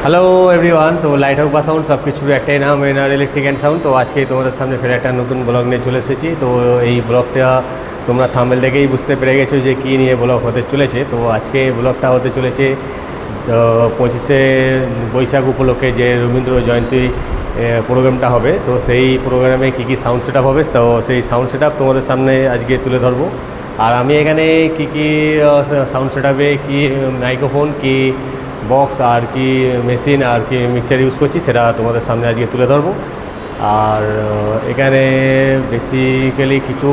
Hello everyone, তো light হোক বা সাউন্ড সব কিছুর একটাই নাম, এনআর ইলেকট্রিক অ্যান্ড সাউন্ড। তো আজকে তোমাদের সামনে ফের একটা নতুন ব্লগ নিয়ে চলে এসেছি। তো এই ব্লগটা তোমরা থাম্বনেল দেখেই বুঝতে পেরে গেছো যে কী নিয়ে ব্লগ হতে চলেছে। তো আজকে ব্লগটা হতে চলেছে 25শে বৈশাখ উপলক্ষে যে রবীন্দ্র জয়ন্তী প্রোগ্রামটা হবে। তো সেই প্রোগ্রামে কী কী সাউন্ড সেট আপ হবে, তো সেই সাউন্ড সেট আপ তোমাদের সামনে আজকে তুলে ধরবো। আর আমি এখানে কী কী সাউন্ড সেট আপে কী মাইক্রোফোন, কী বক্স আর কি মেশিন আর কি মিক্সচার ইউজ করছি সেটা তোমাদের সামনে আজকে তুলে ধরবো। আর এখানে বেসিক্যালি কিছু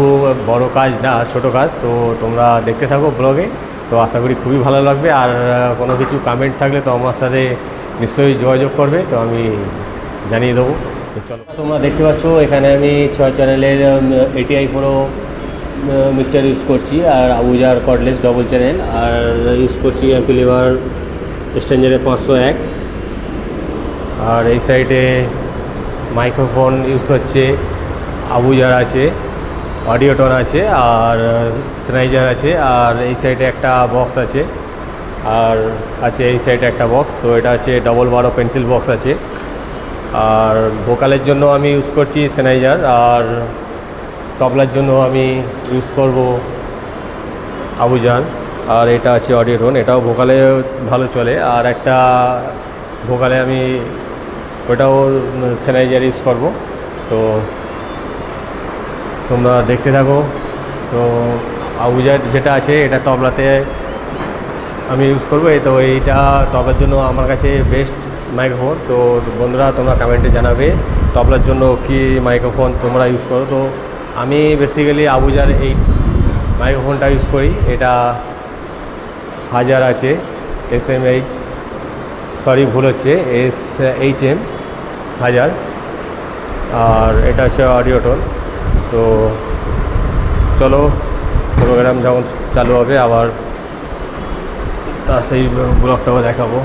বড় কাজ না, ছোট কাজ। তো তোমরা দেখতে থাকো ব্লগে, তো আশা করি খুবই ভালো লাগবে। আর কোনো কিছু কমেন্ট থাকলে তো আমার সাথে নিশ্চয়ই যোগাযোগ করবে, তো আমি জানিয়ে দেবো। তো চলো, তোমরা দেখতে পাচ্ছ এখানে আমি 6 চ্যানেলের ATI Pro মিক্সচার ইউজ করছি, আর আবুজার কর্ডলেস ডবল চ্যানেল, আর ইউজ করছি অ্যাম্পিলিভার এক্সচেঞ্জারের 501। আর এই সাইডে মাইক্রোফোন ইউজ হচ্ছে আবুজার আছে, অডিওটন আছে, আর সেনাইজার আছে। আর এই সাইডে একটা বক্স আছে, আর আছে এই সাইডে একটা বক্স। তো এটা আছে 12 পেন্সিল বক্স আছে। আর ভোকালের জন্য আমি ইউজ করছি সেনাইজার, আর তবলার জন্য আমি ইউজ করব আবুজার। আর এটা আছে অডিওটন, এটাও ভোকালে ভালো চলে। আর একটা ভোকালে আমি ওটাও সেনাইজার ইউজ করব। তো তোমরা দেখতে থাকো। তো আবুজার যেটা আছে এটা তবলাতে আমি ইউজ করবো। তো এইটা তবলার জন্য আমার কাছে বেস্ট মাইক্রোফোন। তো বন্ধুরা তোমরা কমেন্টে জানাবে তবলার জন্য কি মাইক্রোফোন তোমরা ইউজ করো। তো আমি বেসিক্যালি আবুজার এই মাইক্রোফোনটা ইউজ করি। এটা 1000 আছে, SMH, সরি ভুল হচ্ছে, SHM 1000। আর এটা হচ্ছে অডিওটন। তো চলো, প্রোগ্রাম যখন চালু হবে আবার তা সেই ব্লগটাও দেখাবো।